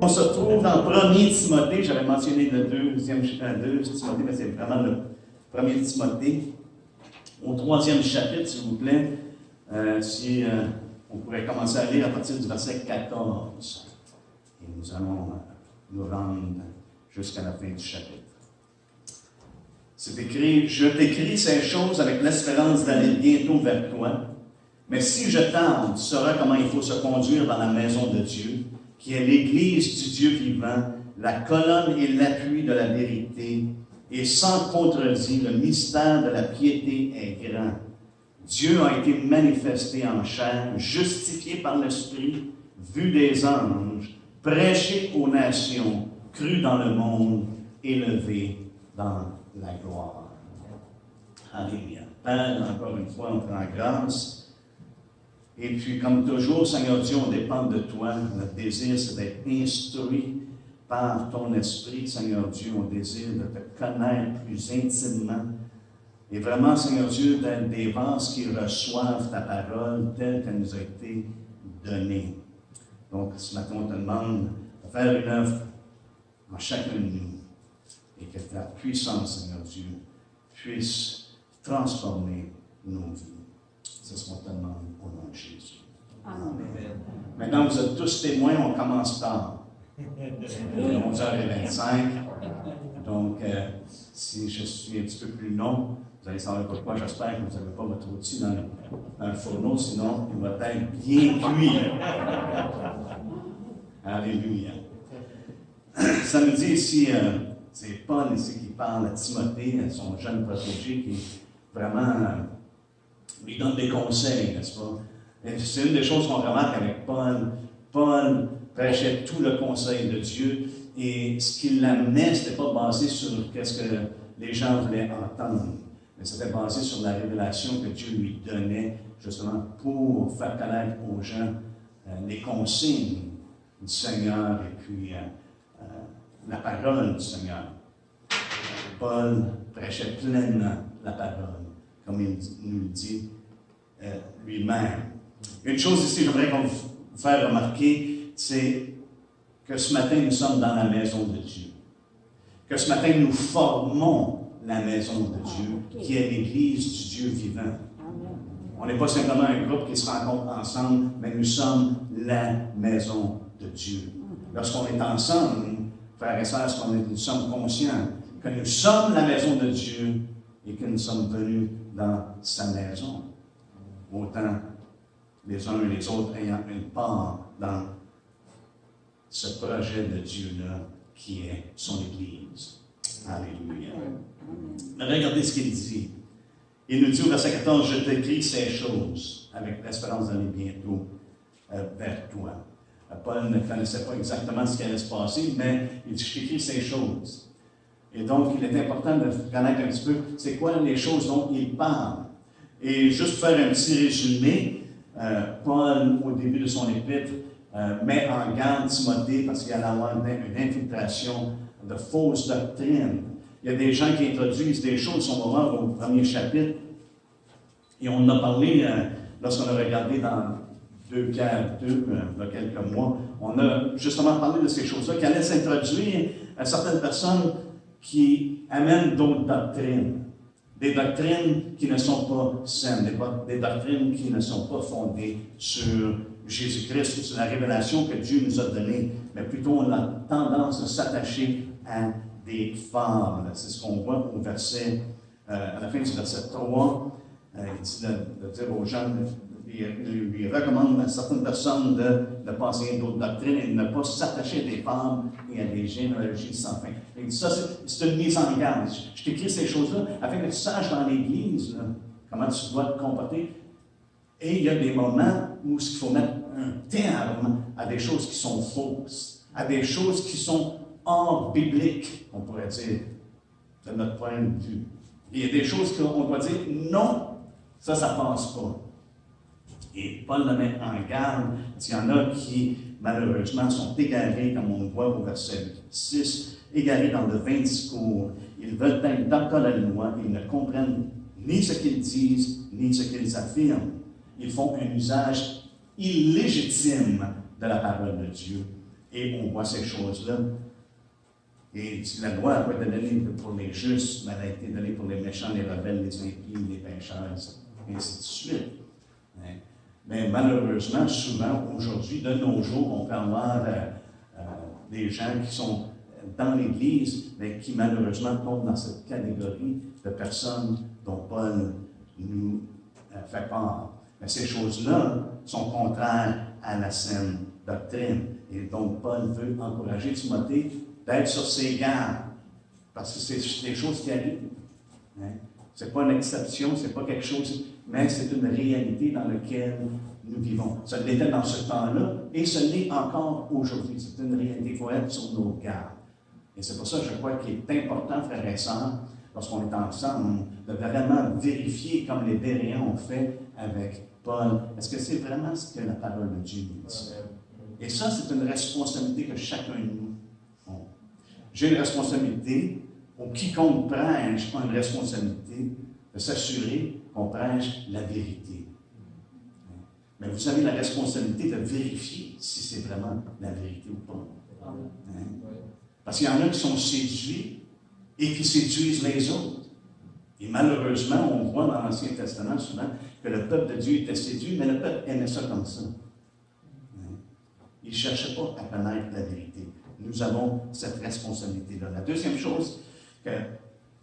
On se retrouve dans 1er Timothée. J'avais mentionné le 2 Timothée, mais c'est vraiment le 1er Timothée. Au 3e chapitre, s'il vous plaît. Si on pourrait commencer à lire à partir du verset 14. Et nous allons nous rendre jusqu'à la fin du chapitre. C'est écrit: « Je t'écris ces choses avec l'espérance d'aller bientôt vers toi. Mais si je tarde, tu sauras comment il faut se conduire dans la maison de Dieu, qui est l'Église du Dieu vivant, la colonne et l'appui de la vérité, et sans contredit, le mystère de la piété est grand. Dieu a été manifesté en chair, justifié par l'Esprit, vu des anges, prêché aux nations, cru dans le monde, élevé dans la gloire. » Alléluia. Père, encore une fois, on te rend grâce. Et puis, comme toujours, Seigneur Dieu, on dépend de toi. Notre désir, c'est d'être instruit par ton esprit, Seigneur Dieu. On désire de te connaître plus intimement. Et vraiment, Seigneur Dieu, d'être des vases qui reçoivent ta parole telle qu'elle nous a été donnée. Donc, ce matin, on te demande de faire une œuvre en chacun de nous. Et que ta puissance, Seigneur Dieu, puisse transformer nos vies. C'est ce qu'on te demande au nom de Jésus. Amen. Maintenant, vous êtes tous témoins, on commence tard. Il est 11h25. Donc, si je suis un petit peu plus long, vous allez savoir pourquoi. J'espère que vous n'avez pas votre outil dans le fourneau, sinon il va être bien cuit. Alléluia. Ça nous dit ici, c'est Paul ici qui parle à Timothée, à son jeune protégé, qui vraiment lui donne des conseils, n'est-ce pas? Et c'est une des choses qu'on remarque avec Paul. Paul prêchait tout le conseil de Dieu, et ce qu'il l'amenait, ce n'était pas basé sur ce que les gens voulaient entendre, mais c'était basé sur la révélation que Dieu lui donnait, justement pour faire connaître aux gens les consignes du Seigneur et puis la parole du Seigneur. Paul prêchait pleinement la parole, comme il nous le dit lui-même. Une chose ici, j'aimerais vous faire remarquer, c'est que ce matin, nous sommes dans la maison de Dieu. Que ce matin, nous formons la maison de Dieu, qui est l'Église du Dieu vivant. On n'est pas simplement un groupe qui se rencontre ensemble, mais nous sommes la maison de Dieu. Lorsqu'on est ensemble, frères et sœurs, nous sommes conscients que nous sommes la maison de Dieu et que nous sommes venus dans sa maison. Autant les uns et les autres ayant une part dans ce projet de Dieu-là qui est son Église. Alléluia. Regardez ce qu'il dit. Il nous dit au verset 14, « Je t'écris ces choses avec l'espérance d'aller bientôt vers toi. » Paul ne connaissait pas exactement ce qui allait se passer, mais il dit « Je t'écris ces choses. » Et donc, il est important de connaître un petit peu c'est quoi les choses dont il parle. Et juste faire un petit résumé, Paul, au début de son épître, met en garde Timothée parce qu'il y a une infiltration de fausses doctrines. Il y a des gens qui introduisent des choses, si on va voir au premier chapitre, et on en a parlé lorsqu'on a regardé dans 2 Pierre 2, il y a quelques mois, on a justement parlé de ces choses-là, qui allaient s'introduire à certaines personnes qui amènent d'autres doctrines. Des doctrines qui ne sont pas saines, des doctrines qui ne sont pas fondées sur Jésus-Christ ou sur la révélation que Dieu nous a donnée, mais plutôt on a tendance à s'attacher à des fables. C'est ce qu'on voit au verset, à la fin du verset 3. Il dit de dire aux gens, il lui recommande à certaines personnes de passer à d'autres doctrines et de ne pas s'attacher à des fables et à des généalogies sans fin. Il dit ça, c'est une mise en garde. Je t'écris ces choses-là afin que tu saches dans l'Église là, comment tu dois te comporter. Et il y a des moments où il faut mettre un terme à des choses qui sont fausses, à des choses qui sont hors bibliques, on pourrait dire, de notre point de vue. Il y a des choses qu'on doit dire non, ça passe pas. Et Paul le met en garde. Il y en a qui, malheureusement, sont égarés, comme on le voit au verset 6, égarés dans de vains discours. Ils veulent être d'accord à la loi, ils ne comprennent ni ce qu'ils disent, ni ce qu'ils affirment. Ils font un usage illégitime de la parole de Dieu. Et on voit ces choses-là. Et la loi n'a pas été donnée pour les justes, mais elle a été donnée pour les méchants, les rebelles, les impies, les pécheurs, et ainsi de suite. Hein? Mais malheureusement, souvent, aujourd'hui, de nos jours, on peut avoir des gens qui sont dans l'Église, mais qui malheureusement tombent dans cette catégorie de personnes dont Paul nous fait part. Mais ces choses-là sont contraires à la saine doctrine. Et donc, Paul veut encourager Timothée d'être sur ses gardes, parce que c'est des choses qui arrivent. Hein? Ce n'est pas une exception, ce n'est pas quelque chose, mais c'est une réalité dans laquelle nous vivons. Ça l'était dans ce temps-là, et ce l'est encore aujourd'hui. C'est une réalité, il faut être sur nos gardes. Et c'est pour ça que je crois qu'il est important, frères et sœurs, lorsqu'on est ensemble, de vraiment vérifier, comme les Béréens ont fait avec Paul, est-ce que c'est vraiment ce que la parole de Dieu nous dit? Et ça, c'est une responsabilité que chacun de nous a. J'ai une responsabilité, ou quiconque prêche a une responsabilité de s'assurer qu'on prêche la vérité. Mais vous avez la responsabilité de vérifier si c'est vraiment la vérité ou pas. Hein? Parce qu'il y en a qui sont séduits et qui séduisent les autres. Et malheureusement, on voit dans l'Ancien Testament souvent que le peuple de Dieu était séduit, mais le peuple aimait ça comme ça. Il ne cherchait pas à connaître la vérité. Nous avons cette responsabilité-là. La deuxième chose que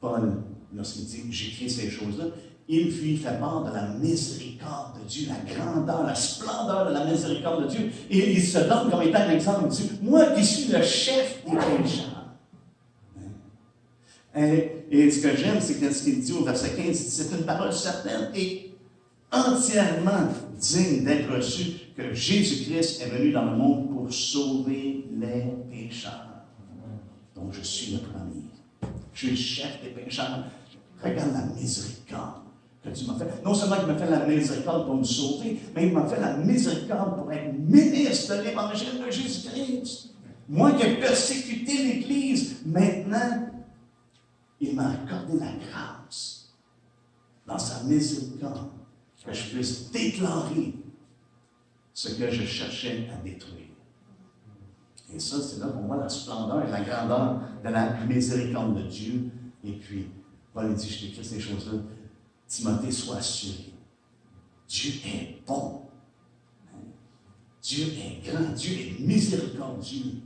Paul, lorsqu'il dit « j'écris ces choses-là », il lui fait part de la miséricorde de Dieu, la grandeur, la splendeur de la miséricorde de Dieu. Et il se donne comme étant un exemple. Il dit « moi qui suis le chef des pécheurs ». Et ce que j'aime, c'est ce qu'il dit au verset 15, c'est une parole certaine et entièrement digne d'être reçue que Jésus-Christ est venu dans le monde pour sauver les pécheurs. Donc je suis le premier. Je suis le chef des pécheurs. Regarde la miséricorde que tu m'as fait. Non seulement il m'a fait la miséricorde pour me sauver, mais il m'a fait la miséricorde pour être ministre de l'Évangile de Jésus-Christ. Moi qui ai persécuté l'Église, maintenant, il m'a accordé la grâce dans sa miséricorde que je puisse déclarer ce que je cherchais à détruire. Et ça, c'est là pour moi la splendeur et la grandeur de la miséricorde de Dieu. Et puis, Paul dit, je t'écris ces choses-là, Timothée, sois assuré. Dieu est bon. Dieu est grand. Dieu est miséricordieux.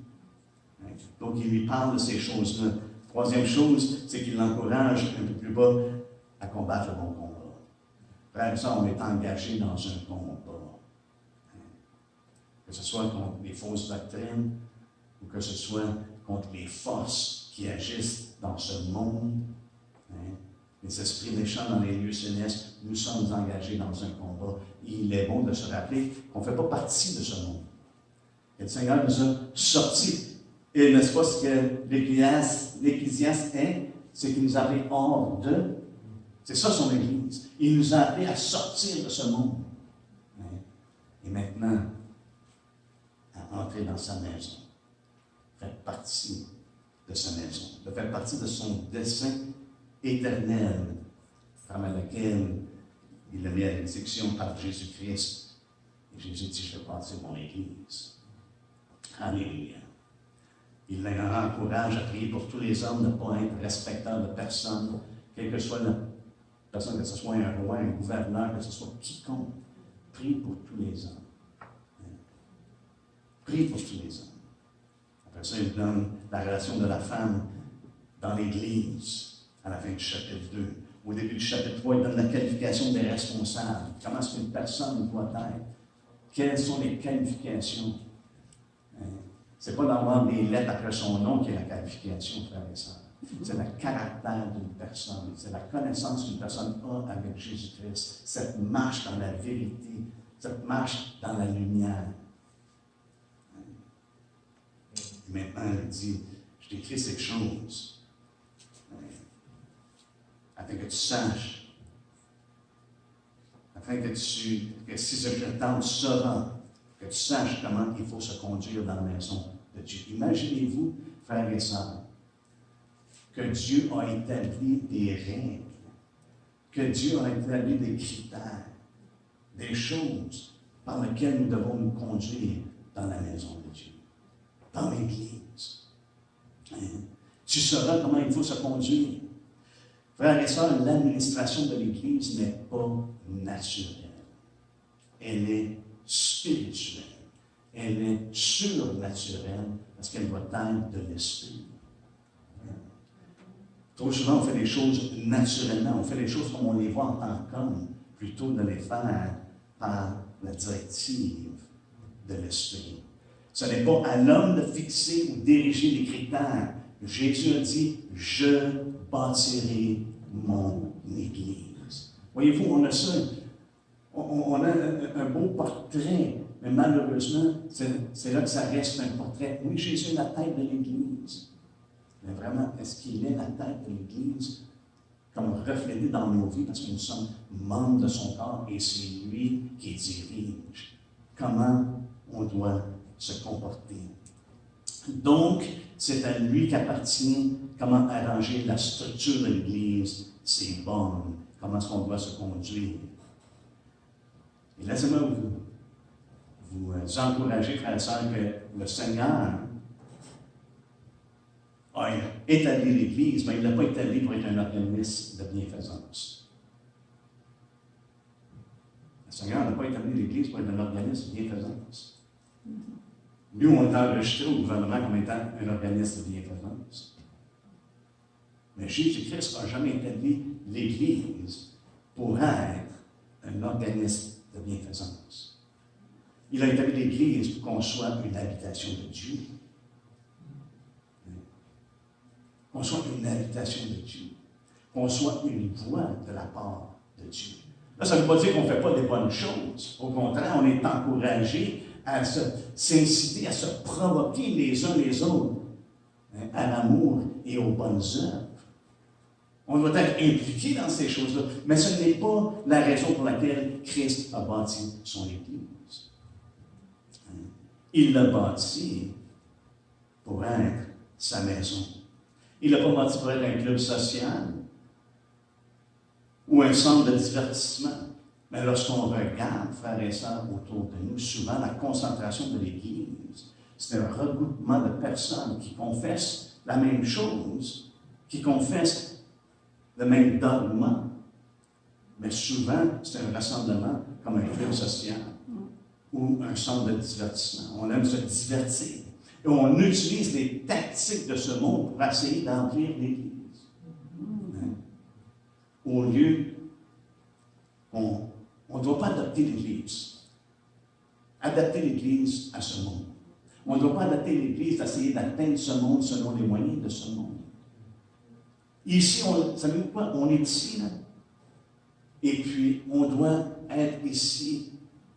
Donc, il lui parle de ces choses-là. Troisième chose, c'est qu'il l'encourage un peu plus bas à combattre le bon combat. Frère et sœurs, on est engagé dans un combat. Que ce soit contre les fausses doctrines ou que ce soit contre les forces qui agissent dans ce monde. Les esprits méchants dans les lieux célestes, nous sommes engagés dans un combat. Et il est bon de se rappeler qu'on ne fait pas partie de ce monde. Et le Seigneur nous a sortis. Et n'est-ce pas ce que l'Ecclésiaste est? C'est qu'il nous a appelés hors de. C'est ça son Église. Il nous a appelés à sortir de ce monde. Et maintenant, à entrer dans sa maison. Faire partie de sa maison. De faire partie de son dessein éternel, par laquelle il a mis à l'exécution par Jésus-Christ. Et Jésus dit, je vais bâtir mon Église. Alléluia. Il encourage à prier pour tous les hommes, de ne pas être respecteurs de personne, quelle que soit la personne, que ce soit un roi, un gouverneur, que ce soit quiconque. Prie pour tous les hommes. Prie pour tous les hommes. Après ça, il donne la relation de la femme dans l'Église, à la fin du chapitre 2. Au début du chapitre 3, il donne la qualification des responsables. Comment est-ce qu'une personne doit être? Quelles sont les qualifications? Ce n'est pas d'avoir des lettres après son nom qui est la qualification, frères et sœurs. C'est le caractère d'une personne. C'est la connaissance qu'une personne a avec Jésus-Christ. Cette marche dans la vérité. Cette marche dans la lumière. Et maintenant, il dit, je t'écris ces choses afin que tu saches, afin que si je t'entends sera, que tu saches comment il faut se conduire dans la maison de Dieu. Imaginez-vous, frères et sœurs, que Dieu a établi des règles, que Dieu a établi des critères, des choses par lesquelles nous devons nous conduire dans la maison de Dieu. dans l'Église. Tu sauras comment il faut se conduire. Frères et sœurs, l'administration de l'Église n'est pas naturelle. Elle est spirituelle. Elle est surnaturelle parce qu'elle doit être de l'esprit. Trop souvent, on fait les choses naturellement. On fait les choses comme on les voit en tant qu'homme, plutôt que de les faire par la directive de l'esprit. Ce n'est pas à l'homme de fixer ou diriger les critères. Jésus a dit, « Je bâtirai mon Église. » Voyez-vous, on a ça, on a un beau portrait, mais malheureusement, c'est là que ça reste un portrait. Oui, Jésus est la tête de l'Église. Mais vraiment, est-ce qu'il est la tête de l'Église comme reflété dans nos vies parce que nous sommes membres de son corps et c'est lui qui dirige? Comment on doit se comporter? Donc, c'est à lui qu'appartient comment arranger la structure de l'Église, ses bornes, comment est-ce qu'on doit se conduire. Et laissez-moi vous encourager, frères et sœurs, que le Seigneur a établi l'Église, mais il ne l'a pas établi pour être un organisme de bienfaisance. Le Seigneur n'a pas établi l'Église pour être un organisme de bienfaisance. Nous, on est enregistré au gouvernement comme étant un organisme de bienfaisance. Mais Jésus-Christ n'a jamais établi l'Église pour être un organisme de bienfaisance. Il a établi l'Église pour qu'on soit une habitation de Dieu. Qu'on soit une habitation de Dieu. Qu'on soit une voix de la part de Dieu. Là, ça ne veut pas dire qu'on ne fait pas des bonnes choses. Au contraire, on est encouragé à s'inciter, à se provoquer les uns les autres à l'amour et aux bonnes œuvres. On doit être impliqué dans ces choses-là, mais ce n'est pas la raison pour laquelle Christ a bâti son Église. Il l'a bâti pour être sa maison. Il ne l'a pas bâti pour être un club social ou un centre de divertissement. Mais lorsqu'on regarde, frères et sœurs, autour de nous, souvent la concentration de l'Église, c'est un regroupement de personnes qui confessent la même chose, qui confessent le même dogme. Mais souvent, c'est un rassemblement comme un club social ou un centre de divertissement. On aime se divertir. Et on utilise les tactiques de ce monde pour essayer d'emplir l'Église. Au lieu, on ne doit pas adapter l'Église. Adapter l'Église à ce monde. On ne doit pas adapter l'Église à essayer d'atteindre ce monde selon les moyens de ce monde. Ici, savez-vous quoi? On est ici, là. Et puis, on doit être ici,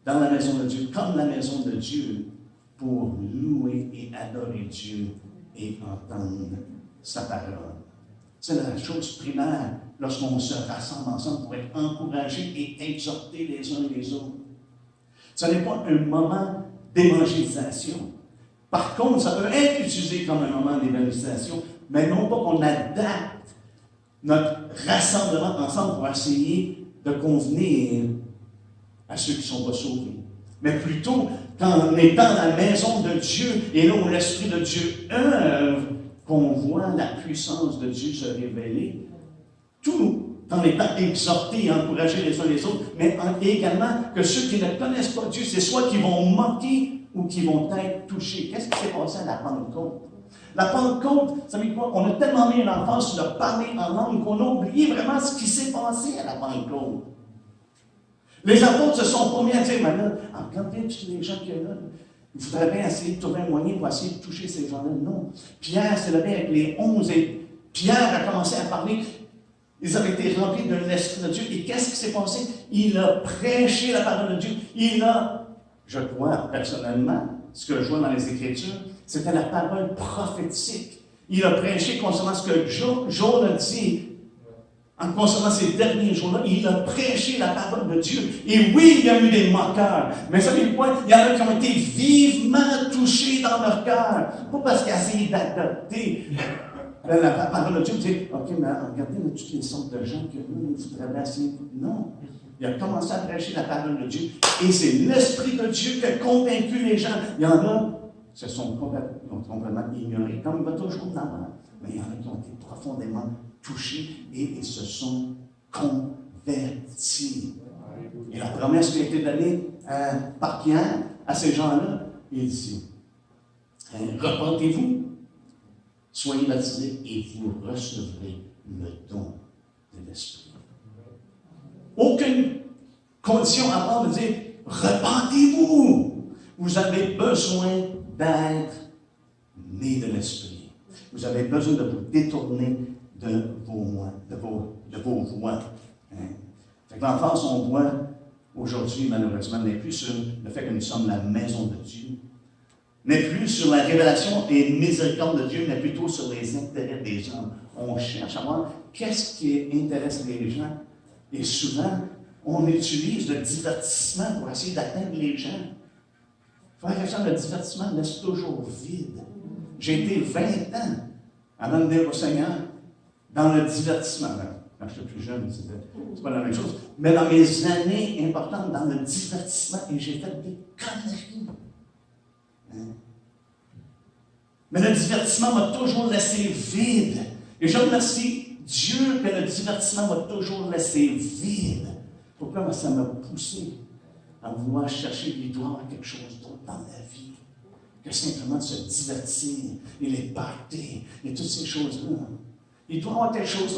dans la maison de Dieu, comme la maison de Dieu, pour louer et adorer Dieu et entendre sa parole. C'est la chose primaire lorsqu'on se rassemble ensemble pour être encouragés et exhortés les uns les autres. Ce n'est pas un moment d'évangélisation. Par contre, ça peut être utilisé comme un moment d'évangélisation, mais non pas qu'on adapte notre rassemblement ensemble pour essayer de convenir à ceux qui ne sont pas sauvés. Mais plutôt, qu'en étant dans la maison de Dieu, et là où l'Esprit de Dieu œuvre, qu'on voit la puissance de Dieu se révéler, tout en étant exhortés et encouragés les uns les autres, mais également que ceux qui ne connaissent pas Dieu, c'est soit qui vont moquer ou qui vont être touchés. Qu'est-ce qui s'est passé à la Pentecôte? La Pentecôte, vous savez quoi? On a tellement mis l'emphase sur le parler en langue qu'on a oublié vraiment ce qui s'est passé à la Pentecôte. Les apôtres se sont pas mis à dire, mais là, regardez tous les gens qu'il y a là. Il faudrait bien essayer de trouver un moyen pour essayer de toucher ces gens-là. Non. Pierre s'est levé avec les 11 et Pierre a commencé à parler. Ils avaient été remplis de l'Esprit de Dieu. Et qu'est-ce qui s'est passé? Il a prêché la parole de Dieu. Il a, je crois personnellement, ce que je vois dans les Écritures, c'était la parole prophétique. Il a prêché concernant ce que Joël a dit. En concernant ces derniers jours-là, il a prêché la parole de Dieu. Et oui, il y a eu des moqueurs. Mais savez-vous quoi? Il y en a qui ont été vivement touchés dans leur cœur. Pas parce qu'ils ont essayé d'adopter la parole de Dieu. Dire, OK, mais regardez là, toutes les sortes de gens que nous, il faudrait bien essayer. Non. Il a commencé à prêcher la parole de Dieu. Et c'est l'Esprit de Dieu qui a convaincu les gens. Il y en a se sont complètement ignorés, comme il va toujours en avoir. Mais il y en a qui ont été profondément touchés et ils se sont convertis. Et la promesse qui a été donnée par Pierre à ces gens-là, il dit, repentez-vous, soyez baptisés et vous recevrez le don de l'Esprit. Aucune condition à part de dire, repentez-vous. Vous avez besoin d'être né de l'Esprit. Vous avez besoin de vous détourner de vos voies. Fait que l'emphase, on voit aujourd'hui, malheureusement, n'est plus sur le fait que nous sommes la maison de Dieu, n'est plus sur la révélation et miséricorde de Dieu, mais plutôt sur les intérêts des hommes. On cherche à voir qu'est-ce qui intéresse les gens. Et souvent, on utilise le divertissement pour essayer d'atteindre les gens. Frère et sœurs, le divertissement laisse toujours vide. J'ai été 20 ans avant de dire au Seigneur dans le divertissement. Quand j'étais plus jeune, c'est pas la même chose. Mais dans mes années importantes, dans le divertissement, et j'ai fait des conneries. Mais le divertissement m'a toujours laissé vide. Et je remercie Dieu que le divertissement m'a toujours laissé vide. Pourquoi ça m'a poussé à vouloir chercher, il doit y avoir quelque chose d'autre dans la vie que simplement de se divertir et les parties et toutes ces choses-là. Il doit y avoir quelque chose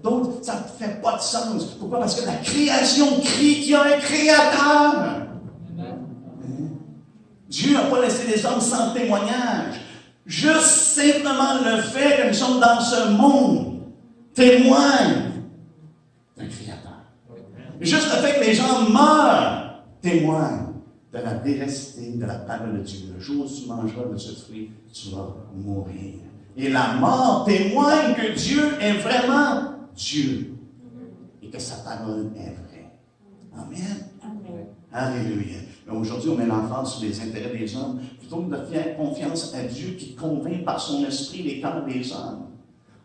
d'autre, ça ne fait pas de sens. Pourquoi? Parce que la création crie qu'il y a un créateur. Dieu n'a pas laissé les hommes sans témoignage. Juste simplement le fait que nous sommes dans ce monde témoigne d'un créateur. Juste le fait que les gens meurent témoigne de la véracité de la parole de Dieu. Le jour où tu mangeras de ce fruit, tu vas mourir. Et la mort témoigne que Dieu est vraiment Dieu et que sa parole est vraie. Amen. Amen. Alléluia. Mais aujourd'hui, on met l'emphase sur les intérêts des hommes plutôt que de faire confiance à Dieu qui convainc par son esprit les cœurs des hommes.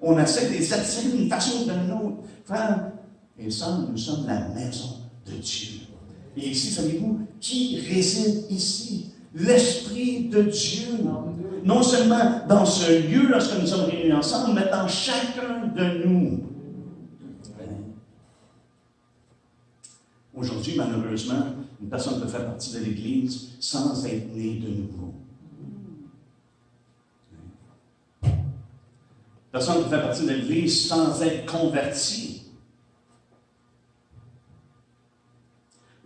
On essaie de les attirer d'une façon ou d'une autre. Frères et sœurs, nous sommes la maison de Dieu. Et ici, savez-vous, qui réside ici? L'Esprit de Dieu. Non seulement dans ce lieu, lorsque nous sommes réunis ensemble, mais dans chacun de nous. Aujourd'hui, malheureusement, une personne peut faire partie de l'Église sans être née de nouveau. Une personne peut faire partie de l'Église sans être convertie.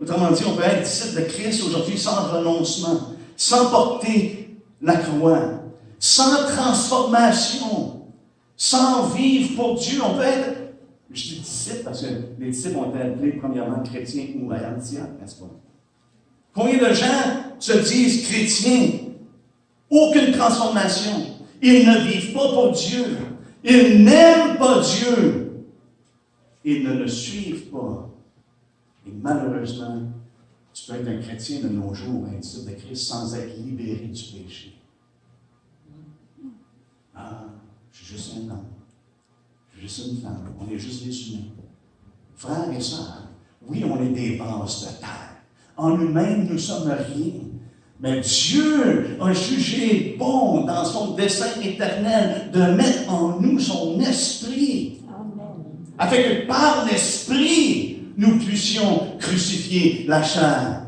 Autrement dit, on peut être disciple de Christ aujourd'hui sans renoncement, sans porter la croix, sans transformation, sans vivre pour Dieu. On peut être, je dis disciple parce que les disciples ont été appelés premièrement chrétiens ou ayantiens, n'est-ce pas? Combien de gens se disent chrétiens? Aucune transformation. Ils ne vivent pas pour Dieu. Ils n'aiment pas Dieu. Ils ne le suivent pas. Et malheureusement, tu peux être un chrétien de nos jours, un disciple de Christ, sans être libéré du péché. Ah, je suis juste un homme. Je suis juste une femme. On est juste des humains. Frères et sœurs, oui, on est des vases de terre. En nous-mêmes, nous sommes rien. Mais Dieu a jugé bon dans son dessein éternel de mettre en nous son esprit. Amen. Afin que par l'esprit, nous puissions crucifier la chair.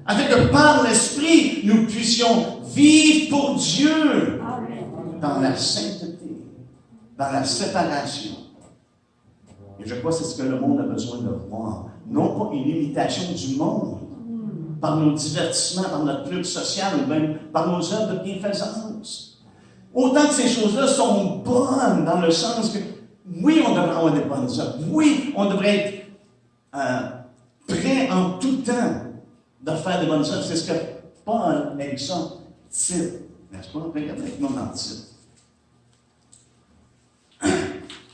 Afin que par l'esprit, nous puissions vivre pour Dieu. Amen. Dans la sainteté, dans la séparation. Et je crois que c'est ce que le monde a besoin de voir. Non pas une imitation du monde, par nos divertissements, par notre club social, ou même par nos œuvres de bienfaisance. Autant que ces choses-là sont bonnes, dans le sens que, oui, on devrait avoir des bonnes œuvres. Oui, on devrait être prêt en tout temps de faire des bonnes œuvres. C'est ce que Paul exhorte Tite, n'est-ce pas? Regardez avec moi dans Tite.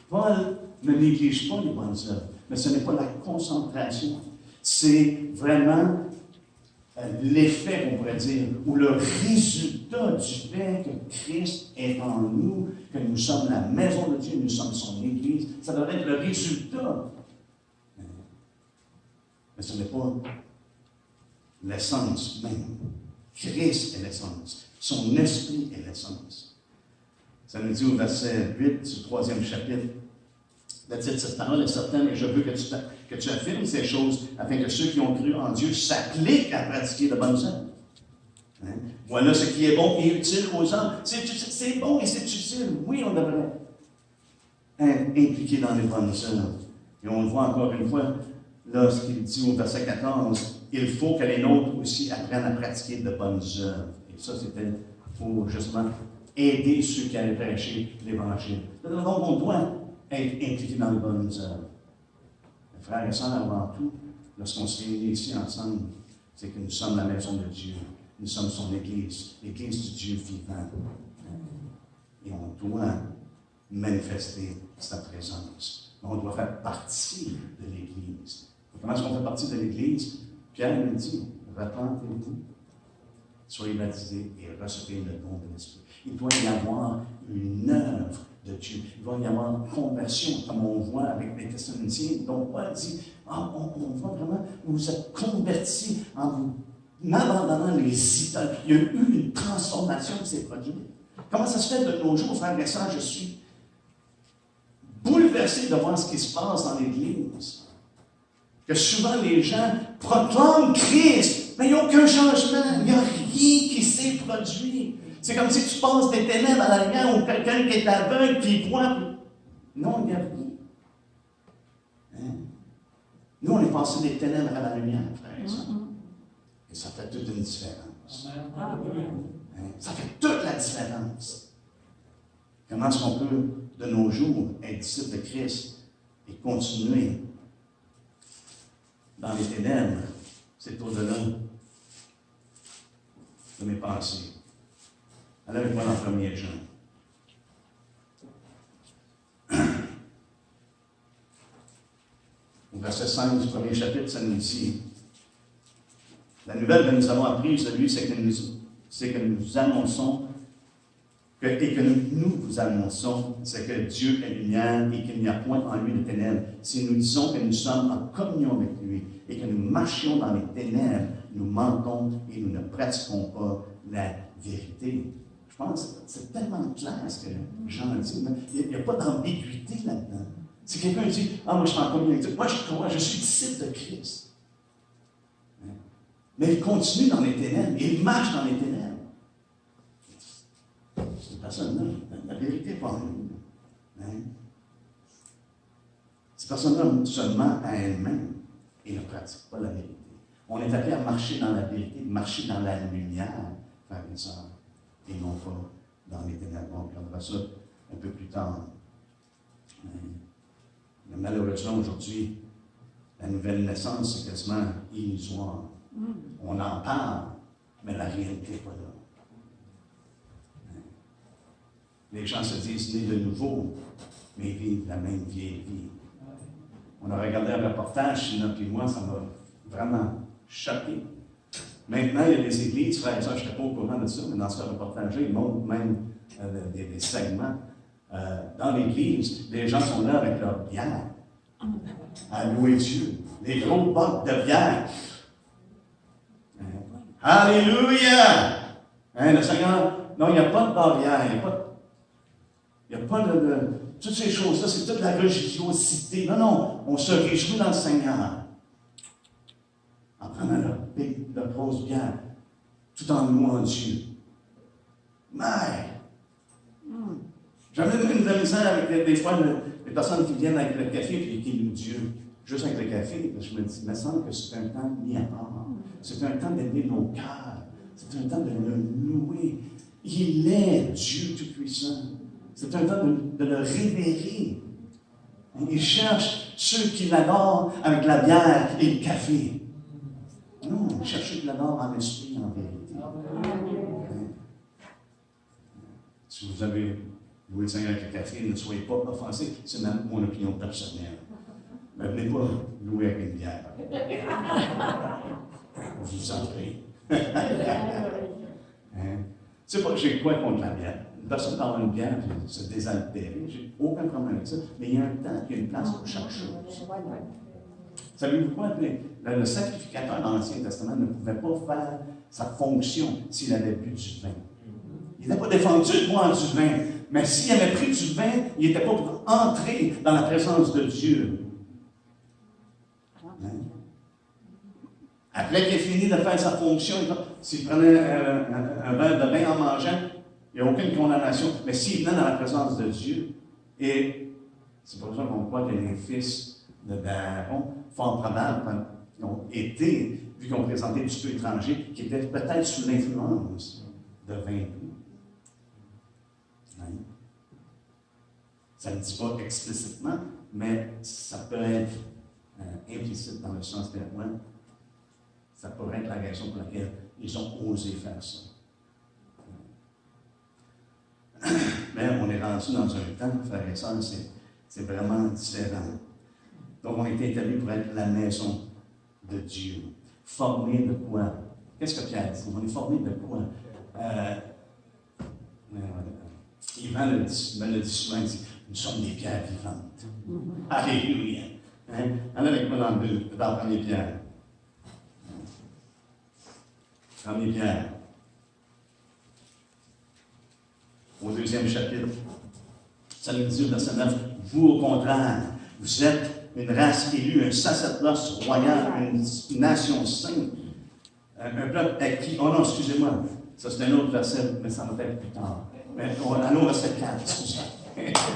Paul ne néglige pas les bonnes œuvres, mais ce n'est pas la concentration. C'est vraiment l'effet, on pourrait dire, ou le résultat du fait que Christ est en nous, que nous sommes la maison de Dieu, nous sommes son Église. Ça devrait être le résultat. Mais ce n'est pas l'essence même. Christ est l'essence. Son esprit est l'essence. Ça nous dit au verset 8 du 3e chapitre. Cette parole est certaine et je veux que tu affirmes ces choses afin que ceux qui ont cru en Dieu s'appliquent à pratiquer de bonnes œuvres. Hein? Voilà ce qui est bon et utile aux hommes. C'est bon et c'est utile. Oui, on devrait être impliqué dans les bonnes œuvres. Et on le voit encore une fois, là, ce qu'il dit au verset 14, il faut que les nôtres aussi apprennent à pratiquer de bonnes œuvres. Et ça, c'était pour justement aider ceux qui allaient prêcher l'Évangile. Donc, on doit être impliqué dans les bonnes œuvres. Frères et sœurs, avant tout, lorsqu'on se réunit ici ensemble, c'est que nous sommes la maison de Dieu. Nous sommes son Église, l'Église du Dieu vivant. Et on doit manifester sa présence. On doit faire partie de l'Église. Comment est-ce qu'on fait partie de l'Église? Pierre nous dit, repentez-vous, soyez baptisés et recevez le don de l'Esprit. Il doit y avoir une œuvre de Dieu. Il doit y avoir conversion, comme on voit avec les Thessaloniciens. Donc, Paul dit, on voit vraiment, vous êtes convertis en vous abandonnant les idoles. Il y a eu une transformation qui s'est produite. Comment ça se fait de nos jours, frères et sœurs, je suis bouleversé de voir ce qui se passe dans l'Église. Que souvent les gens proclament Christ, mais il n'y a aucun changement, il n'y a rien qui s'est produit. C'est comme si tu passes des ténèbres à la lumière ou quelqu'un qui est aveugle qui voit. Non, il n'y a rien. Hein? Nous, on est passé des ténèbres à la lumière, frère. Et ça fait toute une différence. Hein? Ça fait toute la différence. Comment est-ce qu'on peut, de nos jours, être disciple de Christ et continuer dans les ténèbres? C'est au-delà de mes pensées. Allez avec moi dans 1er Jean. Au verset 5 du 1er chapitre, ça nous dit, la nouvelle que nous avons apprise de lui, c'est que nous annonçons, et que nous vous annonçons, c'est que Dieu est lumière et qu'il n'y a point en lui de ténèbres. Si nous disons que nous sommes en communion avec lui et que nous marchions dans les ténèbres, nous mentons et nous ne pratiquons pas la vérité. Je pense que c'est tellement clair ce que Jean dit. Il n'y a pas d'ambiguïté là-dedans. Si quelqu'un dit, moi je suis en communion avec Dieu, moi je crois, je suis disciple de Christ. Mais il continue dans les ténèbres, il marche dans les ténèbres. Cette personne-là, la vérité n'est pas en lui. Hein? Cette personne-là se ment à elle-même et ne pratique pas la vérité. On est appelé à marcher dans la vérité, marcher dans la lumière, frères et sœurs, et non pas dans les ténèbres. On regardera ça un peu plus tard. Mais malheureusement, aujourd'hui, la nouvelle naissance, c'est quasiment illusoire. On en parle, mais la réalité n'est pas là. Les gens se disent nés de nouveau, mais ils vivent la même vieille vie. On a regardé un reportage, Sina et moi, ça m'a vraiment choqué. Maintenant, il y a des églises, frères et sœurs, je n'étais pas au courant de ça, mais dans ce reportage-là, ils montrent même des segments. Dans l'église, les gens sont là avec leur bière, à louer Dieu. Les gros bottes de bière. Alléluia! Le Seigneur, non, il n'y a pas de barrière, il n'y a pas de toutes ces choses-là, c'est toute la religiosité. Non, on se réjouit dans le Seigneur. En prenant leur grosse bière, tout en louant Dieu. Mais, j'avais une de la misère avec des fois les personnes qui viennent avec le café et qui louent Dieu. Juste avec le café, je me dis, il me semble que c'est un temps mis à part. C'est un temps d'aimer nos cœurs. C'est un temps de le louer. Il est Dieu Tout-Puissant. C'est un temps de le révérer. Il cherche ceux qui l'adorent avec la bière et le café. Non, il cherche ceux qui l'adorent en esprit, en vérité. Si vous avez loué le Seigneur avec le café, ne soyez pas offensés. C'est même mon opinion personnelle. Mais venez pas louer avec une bière. Je vous en prie. C'est pas que j'ai quoi contre la bière. Une personne parle une bière et se désaltérer, j'ai aucun problème avec ça. Mais il y a un temps, il y a une place pour chaque chose. Savez-vous quoi? Le sacrificateur dans l'Ancien Testament ne pouvait pas faire sa fonction s'il avait bu du vin. Il n'a pas défendu de boire du vin. Mais s'il avait pris du vin, il n'était pas pour entrer dans la présence de Dieu. Hein? Après qu'il ait fini de faire sa fonction, s'il prenait un verre de vin en mangeant, il n'y a aucune condamnation. Mais s'il venait dans la présence de Dieu, et c'est pour ça qu'on croit que les fils d'Aaron, fort probable, ont été, vu qu'ils ont présenté du peu étranger, qui étaient peut-être sous l'influence de vin doux. Ça ne le dit pas explicitement, mais ça peut être implicite dans le sens témoin. Ça pourrait être la raison pour laquelle ils ont osé faire ça. Mais on est rendu dans un temps, frères et sœurs, c'est vraiment différent. Donc, on a été établis pour être la maison de Dieu. Formés de quoi? Qu'est-ce que Pierre dit? On est formés de quoi? Yvan me le dit souvent, il dit, nous sommes des pierres vivantes. Alléluia. Hein? Allez avec moi dans le premier Pierre. Premier Pierre. Au 2e chapitre. Ça nous dit au verset 9, vous au contraire, vous êtes une race élue, un sacerdoce royal, une nation sainte, un peuple acquis. Oh non, excusez-moi, ça c'est un autre verset, mais ça va être plus tard. Mais allons au verset 4, excusez.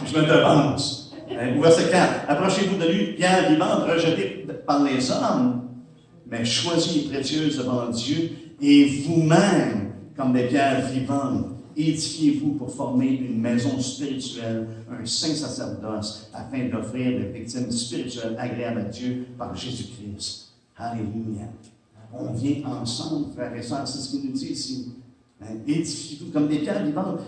Je me devance. Au verset 4, approchez-vous de lui, pierre vivante, rejetée par les hommes, mais choisie et précieuse devant Dieu, et vous-même, comme des pierres vivantes, édifiez-vous pour former une maison spirituelle, un saint sacerdoce, afin d'offrir des victimes spirituelles agréables à Dieu par Jésus-Christ. Alléluia. On vient ensemble, frères et sœurs, c'est ce qu'il nous dit ici. Édifiez-vous comme des pierres vivantes.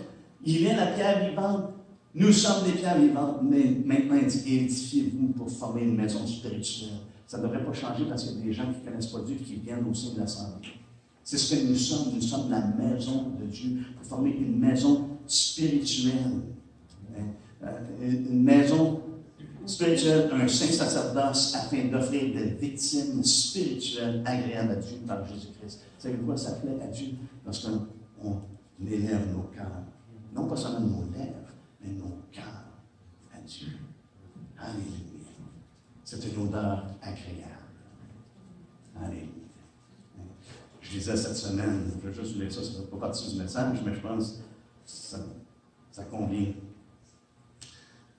Il est la pierre vivante. Nous sommes des pierres vivantes, mais maintenant il dit édifiez-vous pour former une maison spirituelle. Ça ne devrait pas changer parce qu'il y a des gens qui ne connaissent pas Dieu qui viennent au sein de l'Assemblée. C'est ce que nous sommes. Nous sommes la maison de Dieu pour former une maison spirituelle. Une maison spirituelle, un saint sacerdoce afin d'offrir des victimes spirituelles agréables à Dieu par Jésus-Christ. Vous savez quoi ça plaît à Dieu? Lorsqu'on élève nos cœurs. Non pas seulement nos lèvres, mais nos cœurs à Dieu. Alléluia. C'est une odeur agréable. Alléluia. Je disais cette semaine, je veux juste vous lire ça, ça ne fait pas partie du message, mais je pense que ça convient.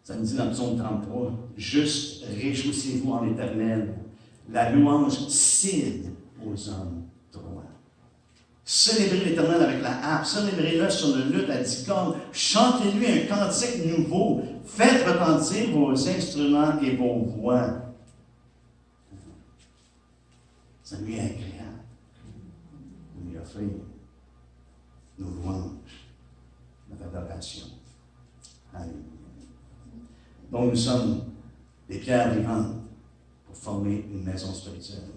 Ça nous dit dans le psaume 33, « Juste réjouissez-vous en l'Éternel, la louange cède aux hommes droits. » Célébrez l'Éternel avec la harpe, célébrez-le sur le luth à 10 cordes, chantez-lui un cantique nouveau, faites retentir vos instruments et vos voix. Ça lui est agréable. Nous lui offrir nos louanges, notre adoration. Alléluia. Donc nous sommes des pierres vivantes pour former une maison spirituelle.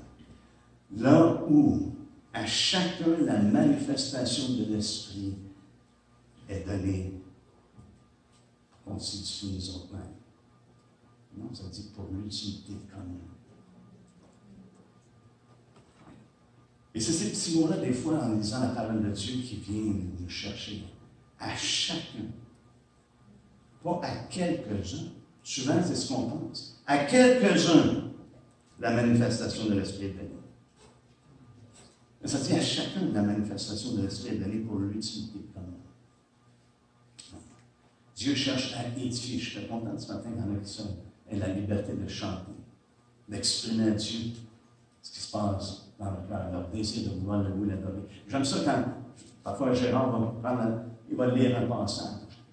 Là où à chacun la manifestation de l'Esprit est donnée pour qu'on s'édifie les autres mêmes. Non, ça dit pour l'utilité commune. Et c'est ces petits mots-là, des fois, en lisant la parole de Dieu, qui viennent nous chercher. À chacun. Pas à quelques-uns. Souvent, c'est ce qu'on pense. À quelques-uns, la manifestation de l'Esprit est donnée. Mais ça dit à chacun, la manifestation de l'Esprit est donnée pour l'utilité commune. Dieu cherche à édifier. Je suis content ce matin dans l'émission. Et la liberté de chanter, d'exprimer à Dieu ce qui se passe dans leur cœur, leur désir de vouloir le louer, l'adorer. J'aime ça quand, parfois, Gérard va prendre, il va lire un passage.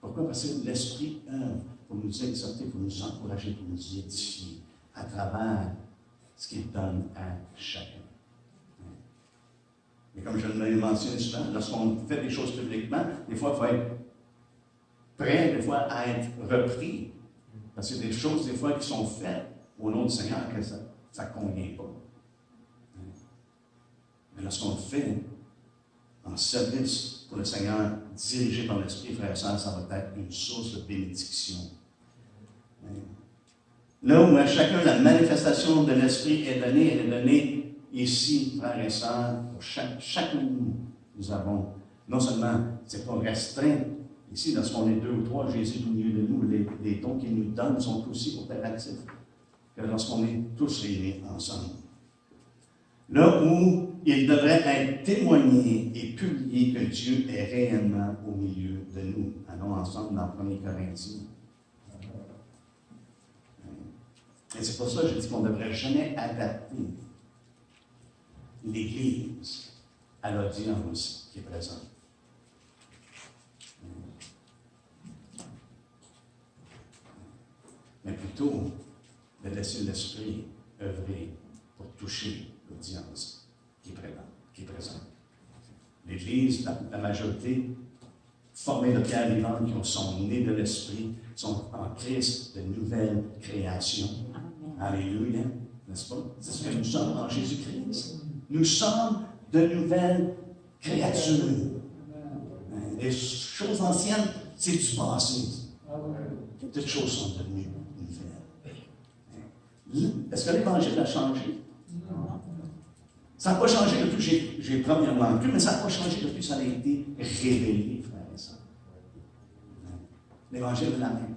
Pourquoi? Parce que l'Esprit œuvre pour nous exhorter, pour nous encourager, pour nous édifier à travers ce qu'il donne à chacun. Et comme je l'ai mentionné souvent, lorsqu'on fait des choses publiquement, des fois, il faut être prêt, des fois, à être repris. Parce qu'il y a des choses, des fois, qui sont faites au nom du Seigneur que ça ne convient pas. Mais lorsqu'on le fait en service pour le Seigneur, dirigé par l'Esprit, frères et sœurs, ça va être une source de bénédiction. Là où à chacun la manifestation de l'Esprit est donnée, elle est donnée ici, frères et sœurs, pour chacun de nous. Nous avons non seulement c'est pas restreint, ici, lorsqu'on est 2 ou 3, Jésus est au milieu de nous, les dons qu'il nous donne sont aussi opératifs que lorsqu'on est tous réunis ensemble. Là où il devrait être témoigné et publié que Dieu est réellement au milieu de nous. Allons ensemble dans 1 Corinthiens. Et c'est pour ça que je dis qu'on ne devrait jamais adapter l'Église à l'audience qui est présente. Mais plutôt de laisser l'Esprit œuvrer pour toucher l'audience qui est présente. L'Église, la majorité, formée de pierres vivantes qui sont nées de l'Esprit, sont en Christ de nouvelles créations. Alléluia, n'est-ce pas? C'est ce que nous sommes en Jésus-Christ. Nous sommes de nouvelles créatures. Les choses anciennes, c'est du passé. Toutes choses sont devenues nouvelles. Est-ce que l'Évangile a changé? Ça n'a pas changé depuis que j'ai premièrement cru, mais ça n'a pas changé depuis que ça a été révélé, frères et sœurs. L'Évangile est la même.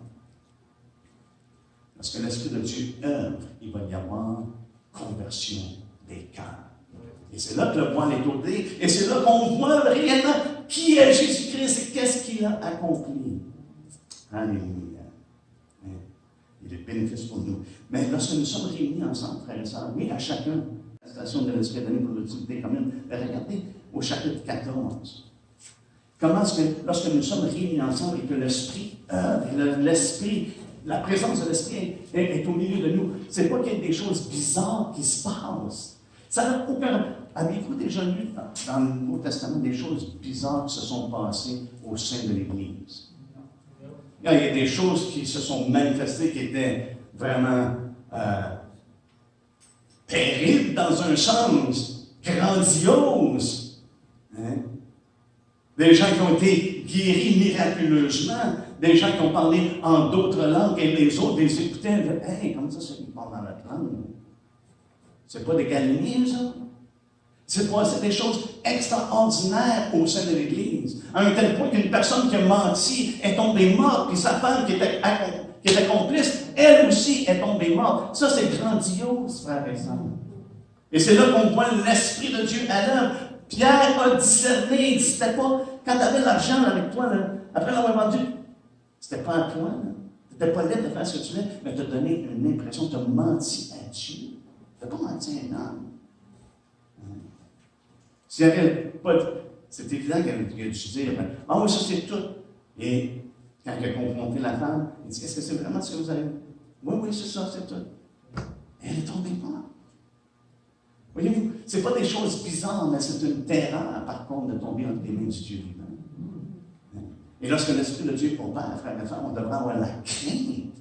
Parce que l'Esprit de Dieu œuvre, il va y avoir conversion des cœurs. Et c'est là que le voile est ôté, et c'est là qu'on voit réellement qui est Jésus-Christ et qu'est-ce qu'il a accompli. Alléluia. Il est bénéfice pour nous. Mais lorsque nous sommes réunis ensemble, frères et sœurs, oui, à chacun, la station de l'Esprit donné pour l'utilité commune, regardez au chapitre 14. Comment est-ce que, lorsque nous sommes réunis ensemble et que l'Esprit œuvre, l'Esprit, la présence de l'Esprit est au milieu de nous, c'est pas qu'il y ait des choses bizarres qui se passent. Ça n'a aucun. Avez-vous déjà lu dans le Nouveau Testament des choses bizarres qui se sont passées au sein de l'Église? Il y a des choses qui se sont manifestées qui étaient vraiment terribles dans un sens, grandiose. Hein? Des gens qui ont été guéris miraculeusement, des gens qui ont parlé en d'autres langues et les autres les écoutaient. Hey, comment ça, c'est qu'ils parlent dans notre langue? C'est pas des Galiléens, ça? C'est passé des choses extraordinaires au sein de l'Église, à un tel point qu'une personne qui a menti est tombée morte, puis sa femme qui était complice, elle aussi est tombée morte. Ça, c'est grandiose, frères et sœurs. Et c'est là qu'on voit l'Esprit de Dieu à l'œuvre. Pierre a discerné, il dit, c'était pas, quand tu avais l'argent avec toi, là, après l'avoir vendu, c'était pas à toi, tu n'étais pas libre de faire ce que tu voulais, mais tu as donné une impression, tu as menti à Dieu. Tu n'as pas menti à un homme. S'il n'y avait pas. C'est évident qu'il a dû dire, ah oui, ça c'est tout. Et quand il a confronté la femme, il dit, est-ce que c'est vraiment ce que vous avez? Oui, oui, c'est ça, c'est tout. Et elle est tombée morte. Voyez-vous, ce n'est pas des choses bizarres, mais c'est une terreur, par contre, de tomber entre les mains du Dieu vivant. Et lorsque l'Esprit de Dieu opère, frères et sœurs, on devrait avoir la crainte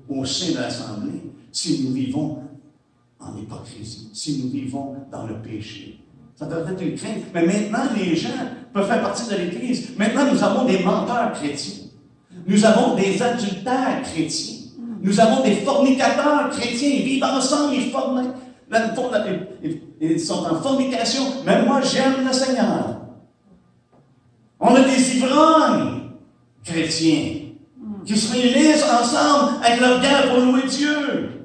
au sein de l'Assemblée si nous vivons en hypocrisie, si nous vivons dans le péché. Ça devrait être une crainte. Mais maintenant, les gens peuvent faire partie de l'Église. Maintenant, nous avons des menteurs chrétiens. Nous avons des adultères chrétiens. Nous avons des fornicateurs chrétiens. Ils vivent ensemble, ils sont en fornication. Mais moi, j'aime le Seigneur. On a des ivrognes chrétiens qui se réunissent ensemble avec leur guerre pour louer Dieu.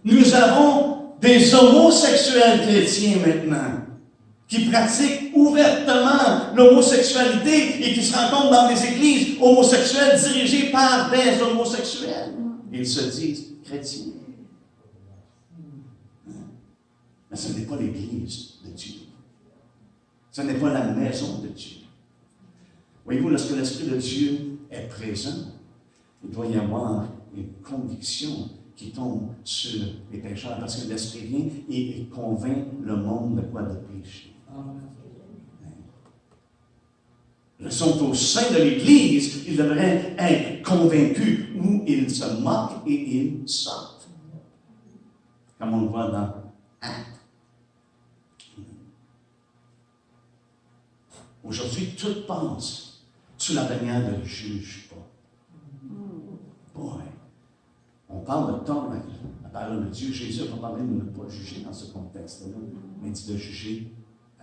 Nous avons des homosexuels chrétiens maintenant, qui pratiquent ouvertement l'homosexualité et qui se rencontrent dans des églises homosexuelles dirigées par des homosexuels. Ils se disent chrétiens. Mais ce n'est pas l'église de Dieu. Ce n'est pas la maison de Dieu. Voyez-vous, lorsque l'Esprit de Dieu est présent, il doit y avoir une conviction qui tombe sur les pécheurs, parce que l'Esprit vient et il convainc le monde de quoi? De péché. Ils sont au sein de l'Église, ils devraient être convaincus, ou ils se moquent et ils sortent. Comme on le voit dans Actes. Aujourd'hui, tout passe sous la bannière de ne juge pas. Boy. On parle de tort, la parole de Dieu. Jésus n'a pas parlé de ne pas juger dans ce contexte-là, mais il dit de juger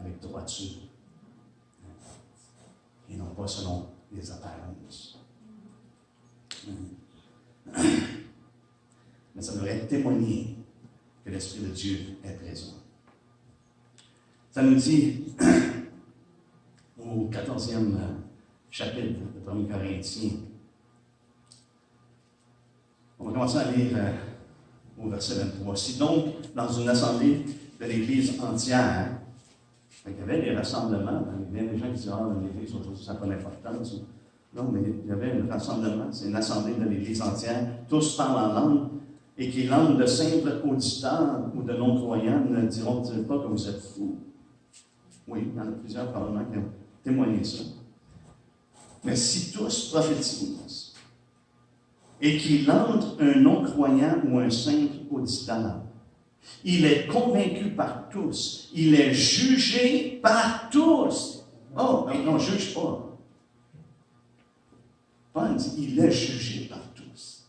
avec droiture. Et non pas selon les apparences. Mais ça devrait témoigner que l'Esprit de Dieu est présent. Ça nous dit au 14e chapitre de 1 Corinthiens. On va commencer à lire au verset 23. Si donc, dans une assemblée de l'Église entière, il y avait des rassemblements, il y a des gens qui disent, dans l'Église, aujourd'hui, ça n'a pas d'importance. Non, mais il y avait un rassemblement, c'est une assemblée de l'Église entière, tous parlent en langue, et qui langue de simples auditeurs ou de non-croyants ne diront-ils pas que vous êtes fous? Oui, il y en a plusieurs probablement qui ont témoigné ça. Mais si tous prophétisent, et qu'il entre un non-croyant ou un simple auditeur, il est convaincu par tous, il est jugé par tous. Oh, on ne juge pas. Paul dit, il est jugé par tous.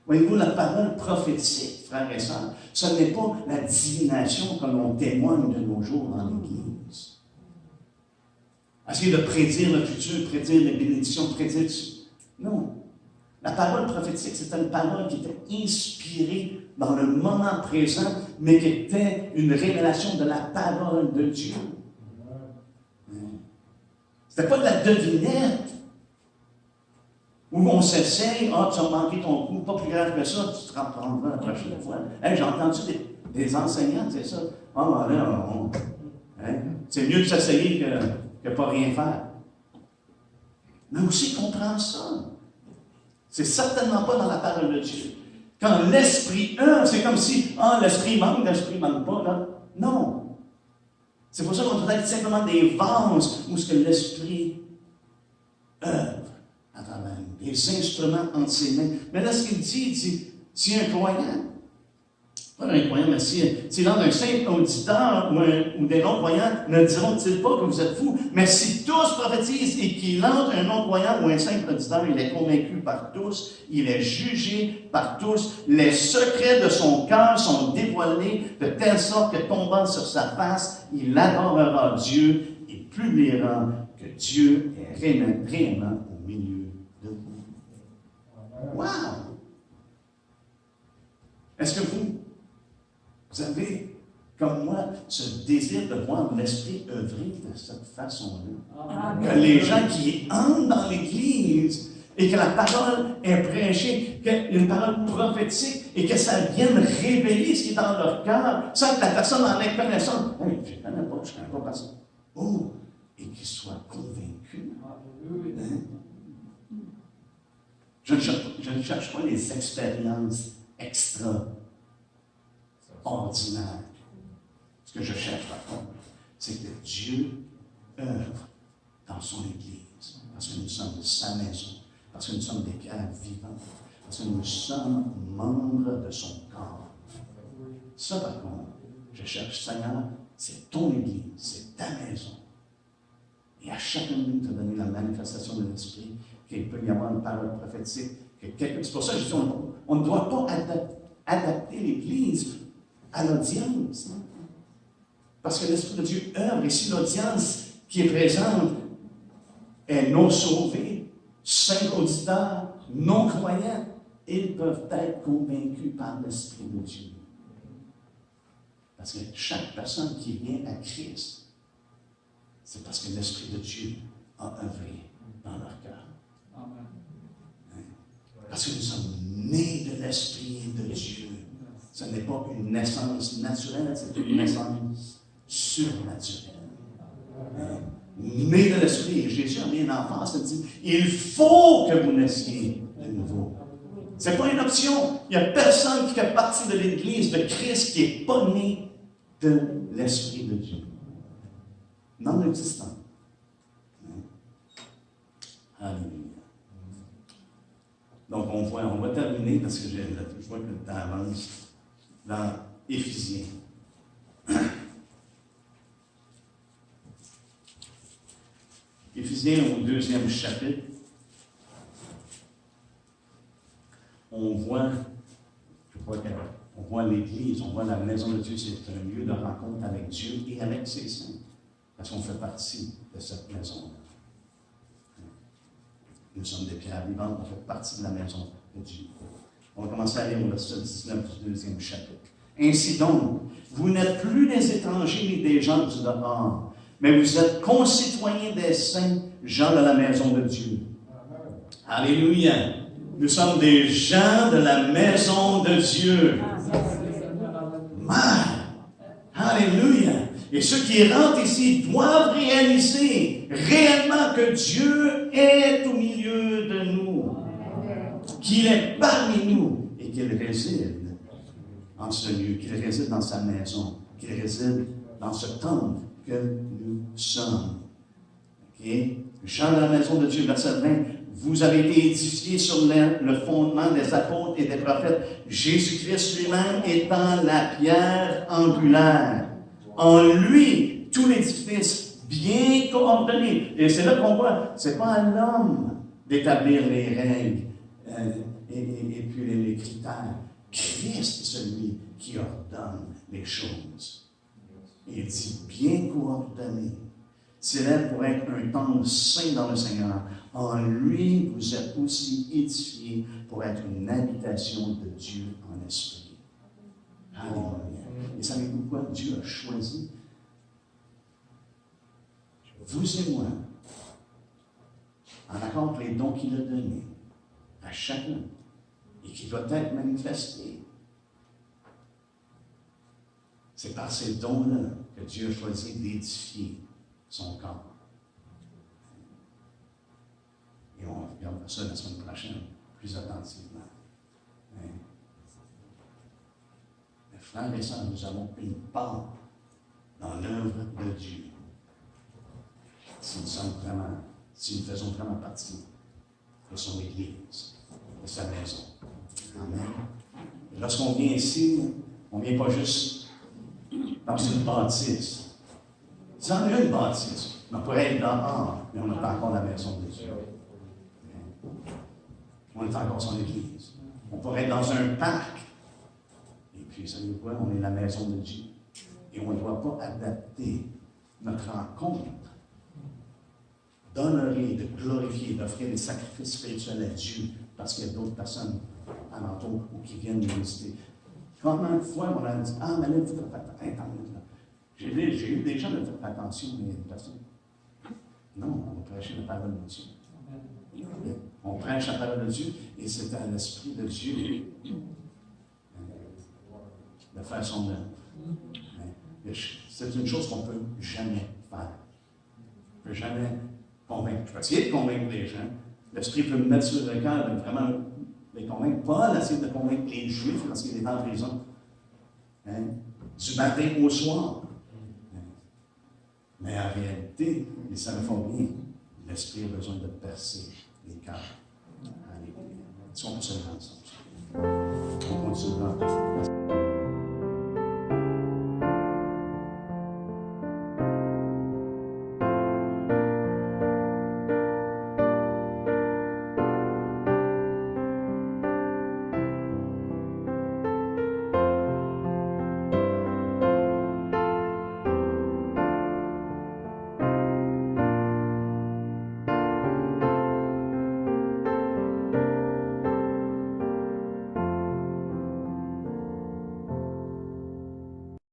Voyez-vous, la parole prophétique, frères et sœurs, ce n'est pas la divination que l'on témoigne de nos jours dans l'Église. Essayer de prédire le futur, prédire les bénédictions, prédire... Non. La parole prophétique, c'est une parole qui était inspirée dans le moment présent, mais qui était une révélation de la parole de Dieu. C'était pas de la devinette, où on s'essaye, tu as manqué ton coup, pas plus grave que ça, tu te reprendras la prochaine fois. Hey, j'ai entendu des enseignants dire ça. C'est mieux de s'essayer que pas rien faire. Mais aussi comprendre ça. C'est certainement pas dans la parole de Dieu. Quand l'Esprit œuvre, c'est comme si, l'Esprit manque pas, là. Non. C'est pour ça qu'on doit être simplement des vases où ce que l'Esprit œuvre à travers nous, des instruments entre ses mains. Mais là, ce qu'il dit, si un croyant, pas un croyant, mais si l'un d'un simple auditeur ou des non-croyants ne diront-ils pas que vous êtes fous? Mais si tous prophétisent et qu'il entre un non-croyant ou un simple auditeur, il est convaincu par tous, il est jugé par tous, les secrets de son cœur sont dévoilés de telle sorte que tombant sur sa face, il adorera Dieu et publiera que Dieu est réellement au milieu de vous. Wow! Est-ce que vous avez, comme moi, ce désir de voir l'Esprit œuvrer de cette façon-là? Que les gens qui entrent dans l'Église et que la parole est prêchée, qu'une parole prophétique et que ça vienne révéler ce qui est dans leur cœur, sans que la personne en ait connaissance. Hey, je ne connais pas personne. Oh! Et qu'ils soient convaincus. Hein? Je ne cherche pas les expériences extraordinaires. Ce que je cherche, par contre, c'est que Dieu œuvre dans son Église, parce que nous sommes de sa maison, parce que nous sommes des pierres vivantes, parce que nous sommes membres de son corps. Ça, par contre, je cherche, Seigneur, c'est ton Église, c'est ta maison. Et à chacun de nous, tu as donné la manifestation de l'Esprit, qu'il peut y avoir une parole prophétique. C'est pour ça que je dis, on ne doit pas adapter l'Église à l'audience. Hein? Parce que l'Esprit de Dieu œuvre, et si l'audience qui est présente est non sauvée, saints auditeurs, non-croyants, ils peuvent être convaincus par l'Esprit de Dieu. Parce que chaque personne qui vient à Christ, c'est parce que l'Esprit de Dieu a œuvré dans leur cœur. Hein? Parce que nous sommes nés de l'Esprit de Dieu. Ce n'est pas une naissance naturelle, c'est une naissance surnaturelle. Né de l'Esprit, et Jésus a mis une emphase, il dit, il faut que vous naissiez de nouveau. Ce n'est pas une option. Il n'y a personne qui fait partie de l'Église de Christ qui n'est pas né de l'Esprit de Dieu. Non existant. Alléluia. Donc on va terminer parce que je vois que le temps avance. Dans Éphésiens. Éphésiens au 2e chapitre, on voit voit l'Église, on voit la maison de Dieu, c'est un lieu de rencontre avec Dieu et avec ses saints. Parce qu'on fait partie de cette maison-là. Nous sommes des pierres vivantes, on fait partie de la maison de Dieu. On va commencer à lire au verset 19 du 2e chapitre. Ainsi donc, vous n'êtes plus des étrangers ni des gens du dehors, mais vous êtes concitoyens des saints, gens de la maison de Dieu. Alléluia! Nous sommes des gens de la maison de Dieu. Alléluia! Et ceux qui rentrent ici doivent réaliser réellement que Dieu est au milieu de nous, qu'il est parmi nous et qu'il réside en ce lieu, qu'il réside dans sa maison, qu'il réside dans ce temple que nous sommes. Okay? Jean de la maison de Dieu, verset 20, vous avez été édifiés sur le fondement des apôtres et des prophètes, Jésus-Christ lui-même étant la pierre angulaire. En lui, tout l'édifice bien coordonné. Et c'est là qu'on voit, ce n'est pas à l'homme d'établir les règles et puis les critères. Christ est celui qui ordonne les choses. Il dit bien coordonné. C'est là pour être un temple saint dans le Seigneur. En lui, vous êtes aussi édifiés pour être une habitation de Dieu en esprit. Alléluia. Et savez-vous quoi? Dieu a choisi vous et moi, en accord avec les dons qu'il a donnés à chacun et qui doit être manifesté. C'est par ces dons-là que Dieu a choisi d'édifier son corps. Et on regardera ça la semaine prochaine, plus attentivement. Mais, frères et sœurs, nous avons une part dans l'œuvre de Dieu. Si nous faisons vraiment partie de son Église, de sa maison. Amen. Et lorsqu'on vient ici, on ne vient pas juste dans une bâtisse. Si on a une bâtisse, on pourrait être dehors, mais on n'a pas encore la maison de Dieu. On est encore son Église. On pourrait être dans un parc. Et puis, savez-vous quoi? On est la maison de Dieu. Et on ne doit pas adapter notre rencontre, d'honorer, de glorifier, d'offrir des sacrifices spirituels à Dieu, parce qu'il y a d'autres personnes alentour ou qui viennent nous visiter. Combien de fois on a dit, ah, mais là, vous faites attention. J'ai eu des gens qui ont fait attention, mais il y a des personnes. Non, on prêche la parole de Dieu. On prêche la parole de Dieu et c'est à l'Esprit de Dieu de faire son œuvre. C'est une chose qu'on ne peut jamais faire. On ne peut jamais convaincre. Je peux essayer de convaincre les gens. L'Esprit peut me mettre sur le cœur de vraiment les convaincre. Paul essaie de convaincre les Juifs lorsqu'il est en prison. Du matin au soir. Mais en réalité, ils savent fort bien, l'Esprit a besoin de percer les cœurs. Alléluia. Est-ce qu'on peut se lever ensemble? On continue.